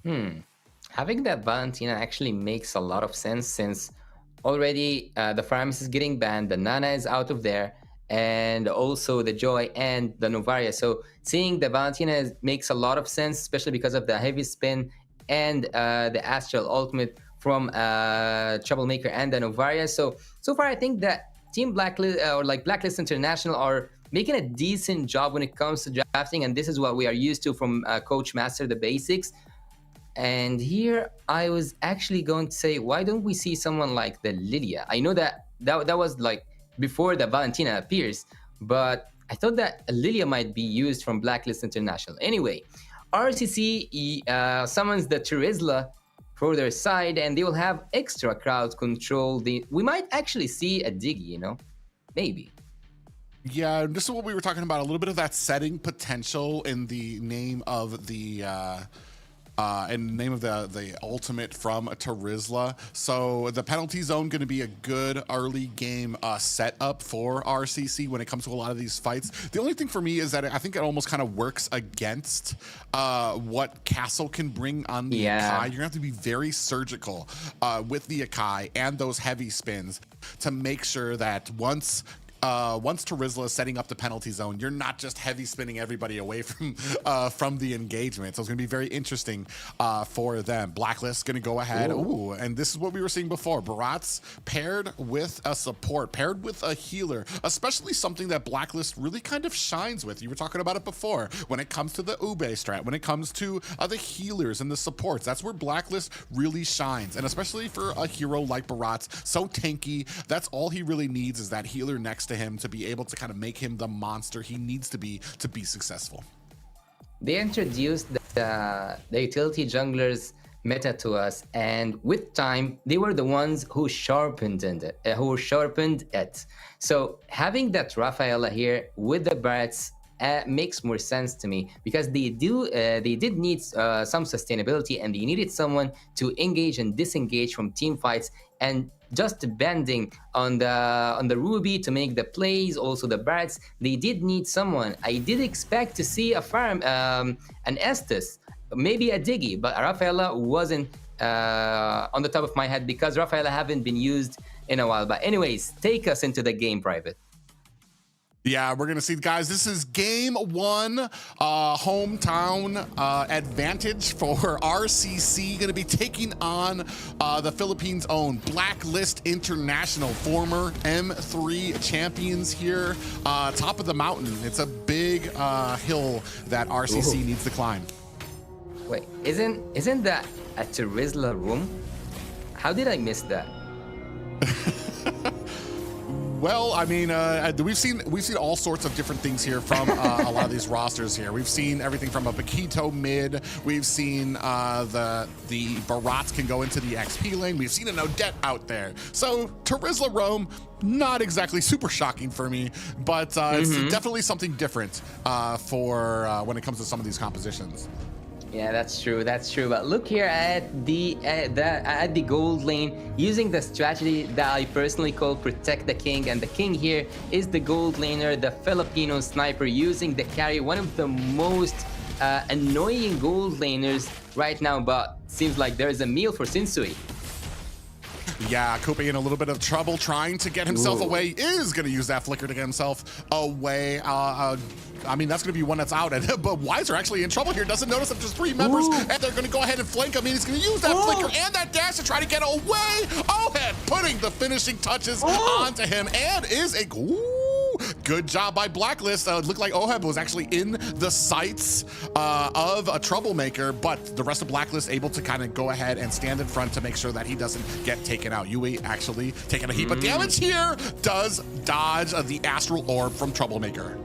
Hmm. Having that Valentina actually makes a lot of sense since already the Faramis is getting banned, the Nana is out of there, and also the Joy and the Novaria. So seeing the Valentina makes a lot of sense, especially because of the heavy spin and the Astral Ultimate from Troublemaker and the Novaria. So far, I think that Team Blacklist or like Blacklist International are making a decent job when it comes to drafting, and this is what we are used to from Coach Master the Basics. And here I was actually going to say, why don't we see someone like the Lilia? I know that was like before the Valentina appears, but I thought that Lilia might be used from Blacklist International. Anyway, RCC summons the Terizla for their side, and they will have extra crowd control. We might actually see a Diggy, maybe. Yeah, this is what we were talking about, a little bit of that setting potential in the name of the ultimate from Terizla. So the penalty zone going to be a good early game setup for RCC when it comes to a lot of these fights. The only thing for me is that I think it almost kind of works against what Castle can bring on the Akai. You're gonna have to be very surgical with the Akai and those heavy spins to make sure that once Terizla is setting up the penalty zone, you're not just heavy spinning everybody away from the engagement. So it's going to be very interesting for them. Blacklist going to go ahead. Ooh, and this is what we were seeing before. Barats paired with a support, paired with a healer, especially something that Blacklist really kind of shines with. You were talking about it before. When it comes to the Ube strat, when it comes to the healers and the supports, that's where Blacklist really shines. And especially for a hero like Barats, so tanky, that's all he really needs is that healer next to him to be able to kind of make him the monster he needs to be successful. They introduced the utility junglers meta to us, and with time they were the ones who sharpened it. So having that Rafaela here with the Barretts makes more sense to me, because they did need some sustainability, and they needed someone to engage and disengage from team fights, and just bending on the Ruby to make the plays. Also the Barretts, they did need someone. I did expect to see a farm, an Estes, maybe a Diggy, but Rafaela wasn't on the top of my head because Rafaela haven't been used in a while. But anyways, take us into the game, Private. Yeah, we're going to see, guys, this is game one, hometown advantage for RCC. Going to be taking on the Philippines' own Blacklist International, former M3 champions here, top of the mountain. It's a big hill that RCC needs to climb. Wait, isn't that a Terizla room? How did I miss that? Well, I mean, we've seen all sorts of different things here from a lot of these rosters here. We've seen everything from a Paquito mid. We've seen the Barats can go into the XP lane. We've seen an Odette out there. So Terizla roam, not exactly super shocking for me, but it's definitely something different for when it comes to some of these compositions. Yeah, that's true. But look here at the gold lane, using the strategy that I personally call Protect the King, and the King here is the gold laner, the Filipino sniper, using the carry, one of the most annoying gold laners right now. But seems like there is a meal for Sinsui. Yeah, Coupe in a little bit of trouble trying to get himself away. Is going to use that flicker to get himself away. I mean, that's going to be one that's out. But Weiser actually in trouble here. Doesn't notice that there's 3 members, and they're going to go ahead and flank him. He's going to use that flicker and that dash to try to get away. Oheb putting the finishing touches onto him, and is a... Good job by Blacklist. It looked like Oheb was actually in the sights of a Troublemaker, but the rest of Blacklist able to kind of go ahead and stand in front to make sure that he doesn't get taken out. Yui actually taking a heap of damage here, does dodge the Astral Orb from Troublemaker.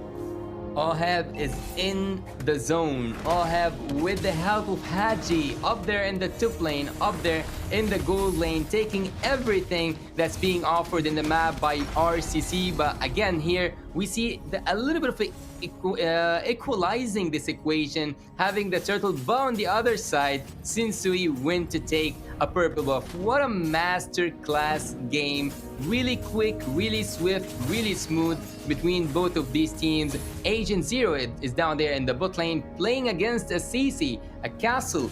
Oheb is in the zone. Oheb, with the help of Haji, up there in the top lane, up there in the gold lane, taking everything that's being offered in the map by RCC. But again, here we see a little bit of equalizing this equation, having the turtle, but on the other side, Sinsui went to take a purple buff. What a master class game. Really quick, really swift, really smooth between both of these teams. Agent Zero is down there in the bot lane playing against a CC, a Castle.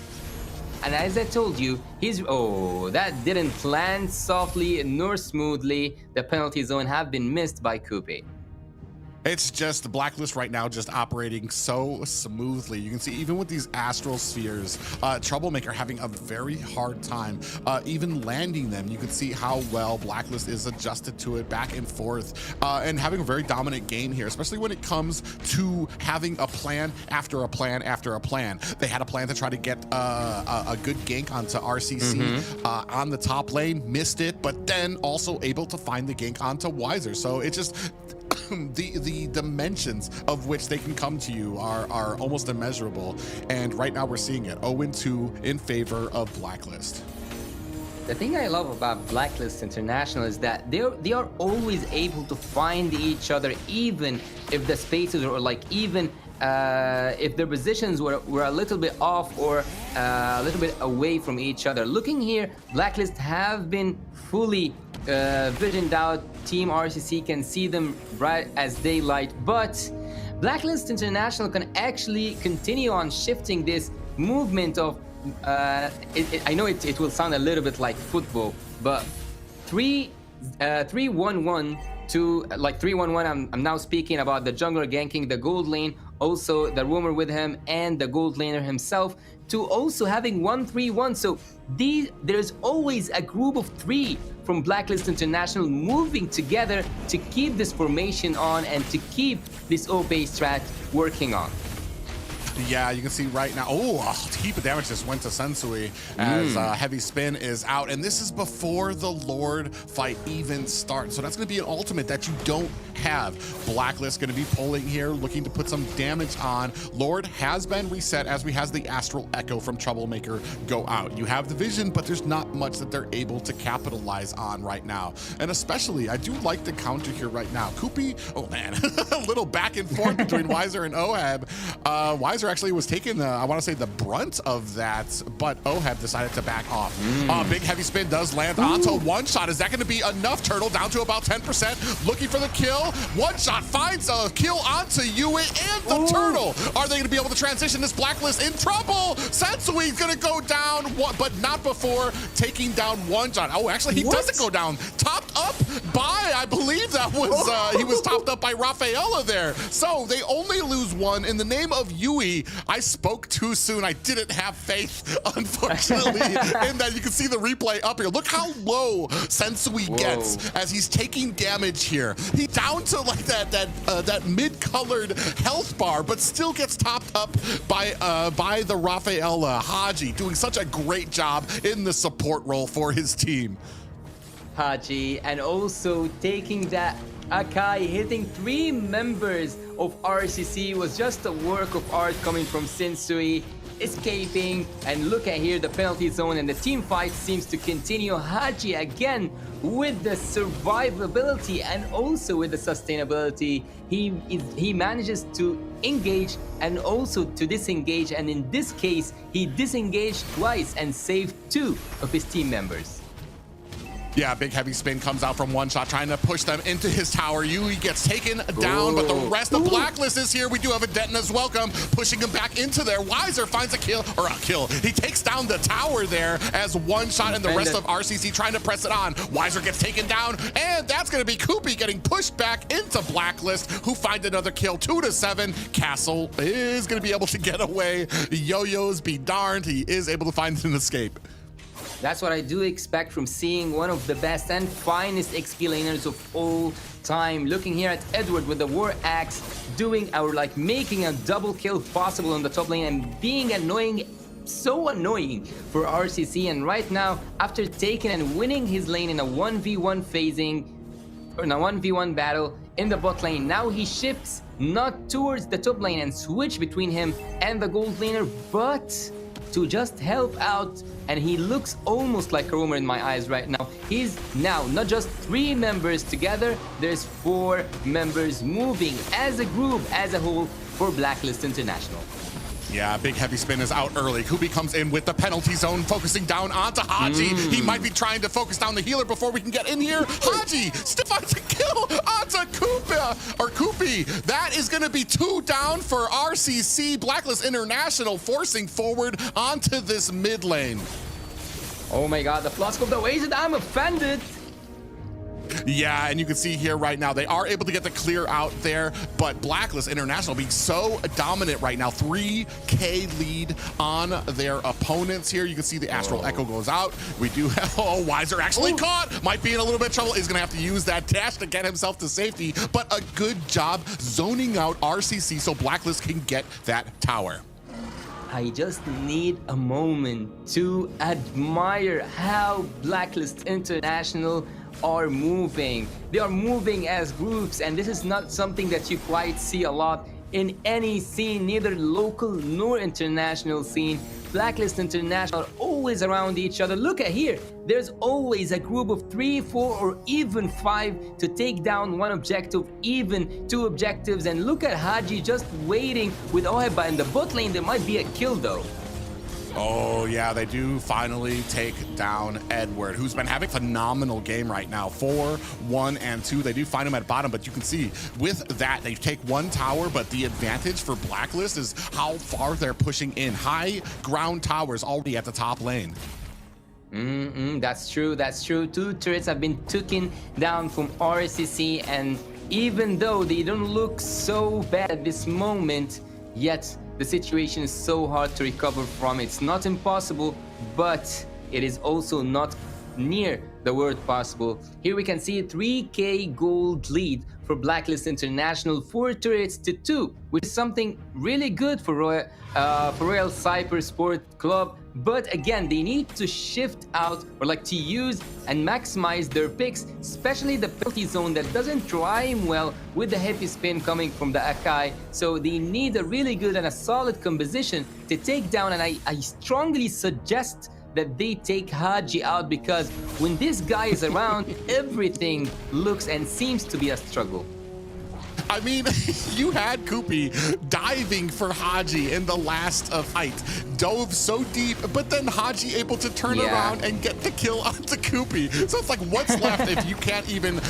And as I told you, that didn't land softly nor smoothly. The penalty zone have been missed by Coupe. It's just the Blacklist right now just operating so smoothly. You can see even with these astral spheres, Troublemaker having a very hard time even landing them. You can see how well Blacklist is adjusted to it back and forth and having a very dominant game here, especially when it comes to having a plan after a plan after a plan. They had a plan to try to get a good gank onto RCC on the top lane, missed it, but then also able to find the gank onto Wiser. So it just the dimensions of which they can come to you are almost immeasurable, and right now we're seeing it 0-2 in favor of Blacklist. The thing I love about Blacklist International is that they are always able to find each other, even if the spaces or like even if their positions were a little bit off or a little bit away from each other. Looking here, Blacklist have been fully visioned out. Team RCC can see them bright as daylight, but Blacklist International can actually continue on shifting this movement of I know it will sound a little bit like football, but 3-1-1 to like 3-1-1. I'm now speaking about the jungler ganking the gold lane, also the roamer with him and the gold laner himself, to also having 1-3-1. So there's always a group of 3 from Blacklist International moving together to keep this formation on and to keep this OP strat working on. Yeah, you can see right now, a heap of damage just went to Sensui as Heavy Spin is out, and this is before the Lord fight even starts. So that's going to be an ultimate that you don't have. Blacklist going to be pulling here, looking to put some damage on. Lord has been reset as we has the Astral Echo from Troublemaker go out. You have the vision, but there's not much that they're able to capitalize on right now. And especially, I do like the counter here right now. Kupi, oh man, a little back and forth between Wiser and Ohab. Wiser actually was taking I want to say the brunt of that, but Ohab decided to back off. Big Heavy Spin does land onto one shot. Is that going to be enough? Turtle down to about 10%, looking for the kill. One shot finds a kill onto Yui and the Turtle. Are they going to be able to transition this Blacklist in trouble? Sensui's going to go down, but not before taking down one shot. Oh, actually, he doesn't go down. Topped up by, I believe that was, he was topped up by Rafaela there. So they only lose one in the name of Yui. I spoke too soon. I didn't have faith, unfortunately, in that. You can see the replay up here. Look how low Sensui gets as he's taking damage here. He's down to like that mid-colored health bar, but still gets topped up by the Rafaela. Haji doing such a great job in the support role for his team. Haji, and also taking that Akai, hitting 3 members of RCC was just a work of art coming from Sensui, escaping, and look at here the penalty zone, and the team fight seems to continue. Haji again with the survivability and also with the sustainability. He manages to engage and also to disengage, and in this case he disengaged twice and saved 2 of his team members. Yeah, Big Heavy Spin comes out from one shot, trying to push them into his tower. Yui gets taken down, but the rest of Blacklist is here. We do have a Detna's welcome, pushing him back into there. Wiser finds a kill, or a kill. He takes down the tower there as one shot, and the rest of RCC trying to press it on. Wiser gets taken down, and that's going to be Kupi getting pushed back into Blacklist, who find another kill, 2-7. Castle is going to be able to get away. Yo-Yos be darned, he is able to find an escape. That's what I do expect from seeing one of the best and finest XP laners of all time. Looking here at Edward with the War Axe, doing making a double kill possible on the top lane and being annoying, so annoying for RCC. And right now, after taking and winning his lane in a 1v1 phasing, or in a 1v1 battle in the bot lane, now he shifts not towards the top lane and switch between him and the gold laner, but to just help out, and he looks almost like a roamer in my eyes right now. He's now not just 3 members together, there's 4 members moving as a group, as a whole, for Blacklist International. Yeah, big heavy spin is out early. Kubi comes in with the penalty zone, focusing down onto Haji. He might be trying to focus down the healer before we can get in here. Haji stiff on to kill onto Kubi. That is going to be 2 down for RCC. Blacklist International forcing forward onto this mid lane. Oh my god, the flask of the wasted. I'm offended. Yeah, and you can see here right now, they are able to get the clear out there, but Blacklist International being so dominant right now, 3K lead on their opponents here. You can see the Astral Echo goes out. We do have, Weiser actually caught, might be in a little bit of trouble. He's gonna have to use that dash to get himself to safety, but a good job zoning out RCC so Blacklist can get that tower. I just need a moment to admire how Blacklist International are moving. They are moving as groups, and this is not something that you quite see a lot in any scene, neither local nor international scene. Blacklist International are always around each other. Look at here, there's always a group of 3, 4, or even 5 to take down one objective, even 2 objectives. And look at Haji just waiting with Oheba in the bot lane. There might be a kill though. Oh yeah, they do finally take down Edward, who's been having a phenomenal game right now. 4, 1, and 2. They do find him at bottom, but you can see with that, they take 1 tower, but the advantage for Blacklist is how far they're pushing in. High ground towers already at the top lane. That's true, that's true. 2 turrets have been taken down from RCC, and even though they don't look so bad at this moment, yet the situation is so hard to recover from. It's not impossible, but it is also not near the word possible. Here we can see a 3K gold lead for Blacklist International, 4 turrets to 2, which is something really good for Royal CYBERSPORT Club. But again, they need to shift out, or like to use and maximize their picks, especially the penalty zone that doesn't rhyme well with the heavy spin coming from the Akai. So they need a really good and a solid composition to take down, and I strongly suggest that they take Haji out, because when this guy is around, everything looks and seems to be a struggle. I mean, you had Kupi diving for Haji in the last fight. Dove so deep, but then Haji able to turn around and get the kill onto Kupi. So it's like, what's left if you can't even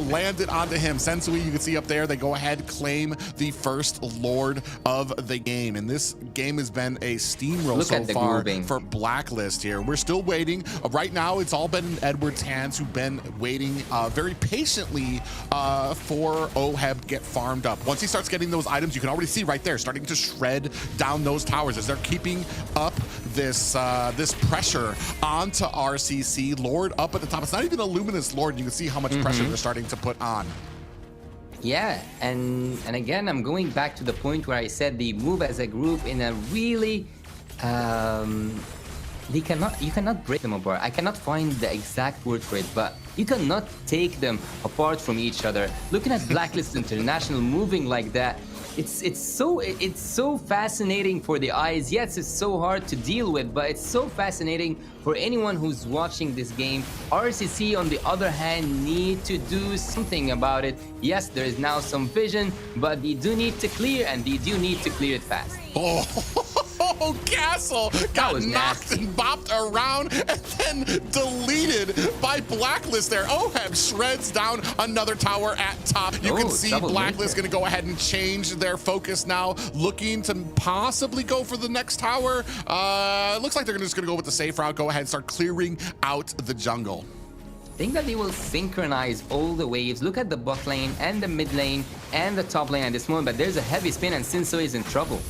land it onto him? Sensui, you can see up there, they go ahead, claim the first Lord of the game. And this game has been a steamroll so far for Blacklist here. We're still waiting. Right now, it's all been in Edward's hands, who've been waiting very patiently for Oheb get farmed up. Once he starts getting those items, you can already see right there, starting to shred down those towers as they're keeping up this this pressure onto RCC. Lord up at the top. It's not even a Luminous Lord. You can see how much pressure they're starting to put on. Yeah, and again, I'm going back to the point where I said they move as a group in a really you cannot break them apart. I cannot find the exact word for it, but you cannot take them apart from each other. Looking at Blacklist International moving like that, it's so fascinating for the eyes. Yes, it's so hard to deal with, but it's so fascinating for anyone who's watching this game. RCC, on the other hand, need to do something about it. Yes, there is now some vision, but they do need to clear, and they do need to clear it fast. Oh, Castle got knocked and bopped around and then deleted by Blacklist there. Oheb shreds down another tower at top. You can see Blacklist going to go ahead and change their focus now, looking to possibly go for the next tower. Looks like they're just going to go with the safe route, go ahead and start clearing out the jungle. I think that they will synchronize all the waves. Look at the bot lane and the mid lane and the top lane at this moment, but there's a heavy spin and Sinso is in trouble.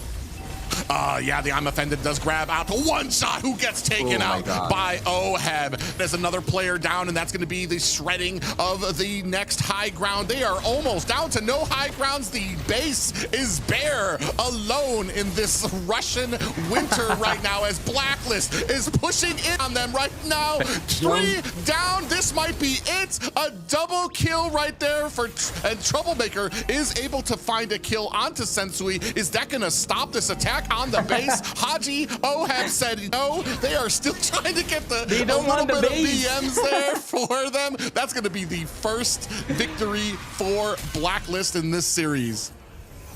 Yeah, the I'm Offended does grab out to one shot, who gets taken out by Oheb. There's another player down, and that's going to be the shredding of the next high ground. They are almost down to no high grounds. The base is bare, alone in this Russian winter right now, as Blacklist is pushing in on them right now. 3 down. This might be it. A double kill right there for and Troublemaker is able to find a kill onto Sensui. Is that going to stop this attack on the base? Haji, Oheb said no. They are still trying to get a little bit of BMs there for them. That's going to be the first victory for Blacklist in this series.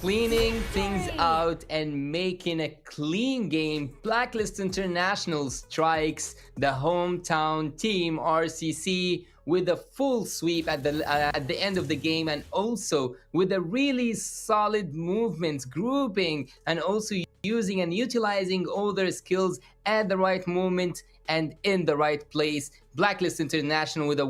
cleaning things out and making a clean game, Blacklist International strikes the hometown team RCC with a full sweep at the end of the game, and also with a really solid movements, grouping, and also using and utilizing all their skills at the right moment and in the right place. Blacklist International with a